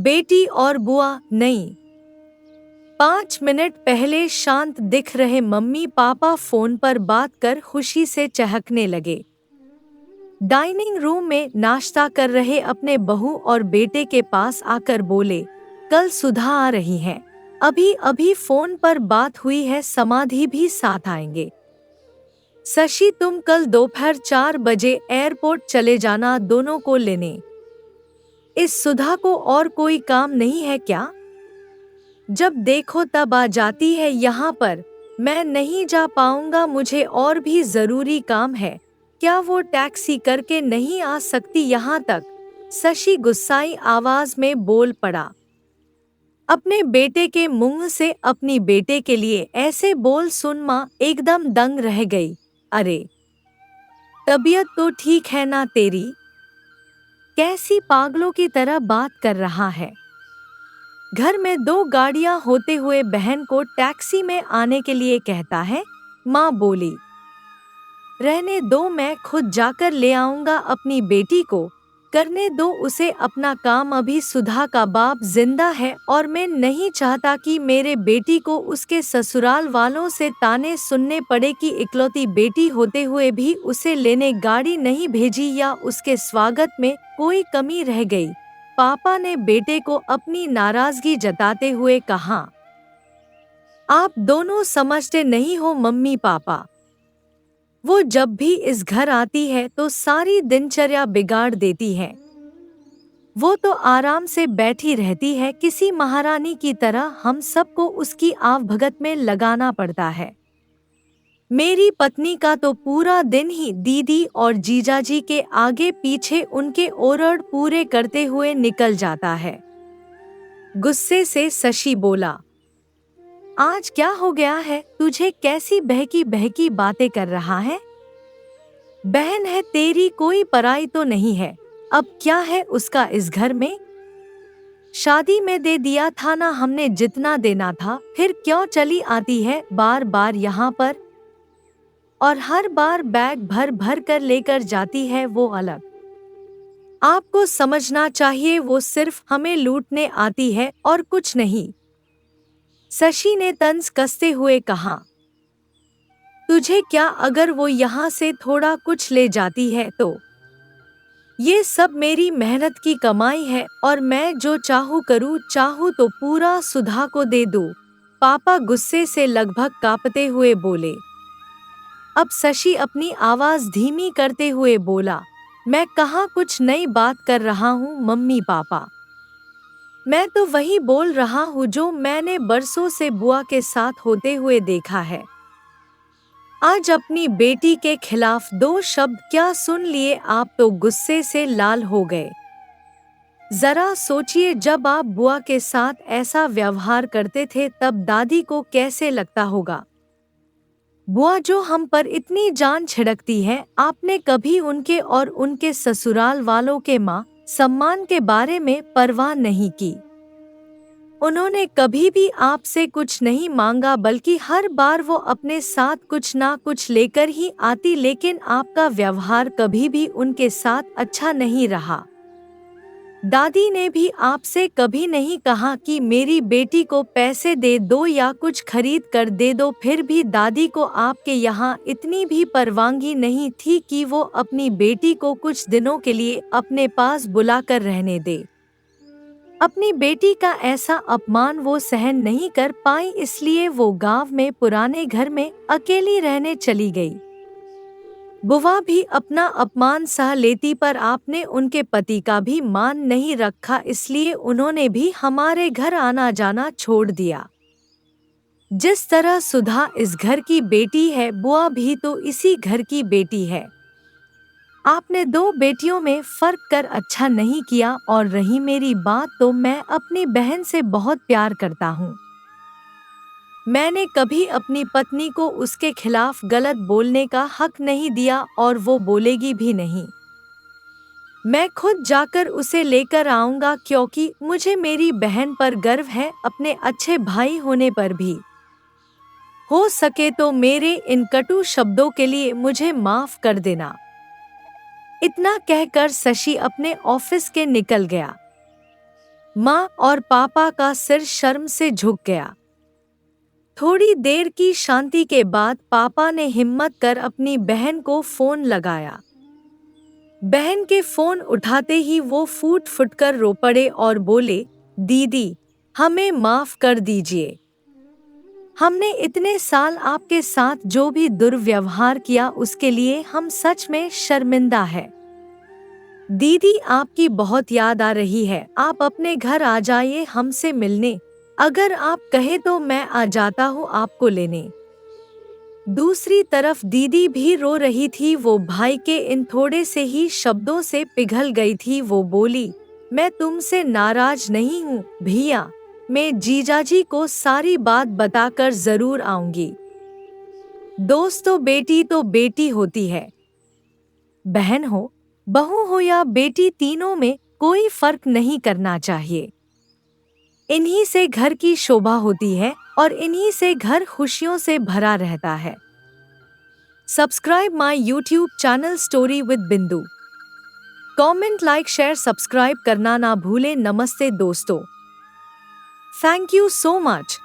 बेटी और बुआ नहीं। 5 मिनट पहले शांत दिख रहे मम्मी पापा फोन पर बात कर खुशी से चहकने लगे। डाइनिंग रूम में नाश्ता कर रहे अपने बहू और बेटे के पास आकर बोले, कल सुधा आ रही हैं। अभी अभी फोन पर बात हुई है, समाधि भी साथ आएंगे। शशि तुम कल दोपहर 4 बजे एयरपोर्ट चले जाना दोनों को लेने। इस सुधा को और कोई काम नहीं है क्या? जब देखो तब आ जाती है यहाँ पर। मैं नहीं जा पाऊंगा, मुझे और भी जरूरी काम है। क्या वो टैक्सी करके नहीं आ सकती यहाँ तक? शशि गुस्साई आवाज में बोल पड़ा। अपने बेटे के मुंह से अपनी बेटे के लिए ऐसे बोल सुन माँ एकदम दंग रह गई। अरे, तबीयत तो ठीक है ना तेरी? कैसी पागलों की तरह बात कर रहा है? घर में 2 गाड़ियां होते हुए बहन को टैक्सी में आने के लिए कहता है। माँ बोली, रहने दो, मैं खुद जाकर ले आऊंगा अपनी बेटी को। करने दो उसे अपना काम, अभी सुधा का बाप जिंदा है और मैं नहीं चाहता कि मेरे बेटी को उसके ससुराल वालों से ताने सुनने पड़े कि इकलौती बेटी होते हुए भी उसे लेने गाड़ी नहीं भेजी या उसके स्वागत में कोई कमी रह गई। पापा ने बेटे को अपनी नाराजगी जताते हुए कहा। आप दोनों समझते नहीं हो मम्मी पापा। वो जब भी इस घर आती है तो सारी दिनचर्या बिगाड़ देती है। वो तो आराम से बैठी रहती है किसी महारानी की तरह, हम सबको उसकी आवभगत में लगाना पड़ता है। मेरी पत्नी का तो पूरा दिन ही दीदी और जीजाजी के आगे पीछे उनके ओरड पूरे करते हुए निकल जाता है। गुस्से से शशि बोला, आज क्या हो गया है तुझे? कैसी बहकी बहकी बातें कर रहा है? बहन है तेरी, कोई पराई तो नहीं है। अब क्या है उसका इस घर में? शादी में दे दिया था ना हमने जितना देना था, फिर क्यों चली आती है बार बार यहाँ पर? और हर बार बैग भर भर कर लेकर जाती है वो अलग। आपको समझना चाहिए वो सिर्फ हमें लूटने आती है और कुछ नहीं। शशि ने तंज कसते हुए कहा। तुझे क्या, अगर वो यहाँ से थोड़ा कुछ ले जाती है तो? ये सब मेरी मेहनत की कमाई है और मैं जो चाहूँ करूँ, चाहूँ तो पूरा सुधा को दे दूँ। पापा गुस्से से लगभग कांपते हुए बोले। अब शशि अपनी आवाज धीमी करते हुए बोला, मैं कहाँ कुछ नई बात कर रहा हूँ मम्मी पापा। मैं तो वही बोल रहा हूँ जो मैंने बरसों से बुआ के साथ होते हुए देखा है। आज अपनी बेटी के खिलाफ 2 शब्द क्या सुन लिए आप तो गुस्से से लाल हो गए। जरा सोचिए, जब आप बुआ के साथ ऐसा व्यवहार करते थे तब दादी को कैसे लगता होगा। बुआ जो हम पर इतनी जान छिड़कती है, आपने कभी उनके और उनके ससुराल वालों के मान सम्मान के बारे में परवाह नहीं की। उन्होंने कभी भी आपसे कुछ नहीं मांगा, बल्कि हर बार वो अपने साथ कुछ ना कुछ लेकर ही आती, लेकिन आपका व्यवहार कभी भी उनके साथ अच्छा नहीं रहा। दादी ने भी आपसे कभी नहीं कहा कि मेरी बेटी को पैसे दे दो या कुछ खरीद कर दे दो, फिर भी दादी को आपके यहाँ इतनी भी परवानगी नहीं थी कि वो अपनी बेटी को कुछ दिनों के लिए अपने पास बुलाकर रहने दे। अपनी बेटी का ऐसा अपमान वो सहन नहीं कर पाई, इसलिए वो गांव में पुराने घर में अकेली रहने चली गई। बुआ भी अपना अपमान सह लेती, पर आपने उनके पति का भी मान नहीं रखा, इसलिए उन्होंने भी हमारे घर आना जाना छोड़ दिया। जिस तरह सुधा इस घर की बेटी है, बुआ भी तो इसी घर की बेटी है। आपने 2 बेटियों में फर्क कर अच्छा नहीं किया, और रही मेरी बात, तो मैं अपनी बहन से बहुत प्यार करता हूँ। मैंने कभी अपनी पत्नी को उसके खिलाफ गलत बोलने का हक नहीं दिया और वो बोलेगी भी नहीं। मैं खुद जाकर उसे लेकर आऊंगा, क्योंकि मुझे मेरी बहन पर गर्व है, अपने अच्छे भाई होने पर भी। हो सके तो मेरे इन कटु शब्दों के लिए मुझे माफ कर देना। इतना कहकर शशि अपने ऑफिस के निकल गया। माँ और पापा का सिर शर्म से झुक गया। थोड़ी देर की शांति के बाद पापा ने हिम्मत कर अपनी बहन को फोन लगाया। बहन के फोन उठाते ही वो फूट फूट कर रो पड़े और बोले, दीदी, हमें माफ कर दीजिए। हमने इतने साल आपके साथ जो भी दुर्व्यवहार किया उसके लिए हम सच में शर्मिंदा है। दीदी, आपकी बहुत याद आ रही है, आप अपने घर आ जाइए हमसे मिलने। अगर आप कहे तो मैं आ जाता हूँ आपको लेने। दूसरी तरफ दीदी भी रो रही थी। वो भाई के इन थोड़े से ही शब्दों से पिघल गई थी। वो बोली, मैं तुमसे नाराज नहीं हूँ भैया, मैं जीजाजी को सारी बात बताकर जरूर आऊंगी। दोस्तों, बेटी तो बेटी होती है। बहन हो, बहू हो या बेटी, तीनों में कोई फर्क नहीं करना चाहिए। इन्हीं से घर की शोभा होती है और इन्हीं से घर खुशियों से भरा रहता है। Subscribe my YouTube channel story with बिंदु। कमेंट, लाइक, शेयर, सब्सक्राइब करना ना भूलें। नमस्ते दोस्तों। Thank you so much.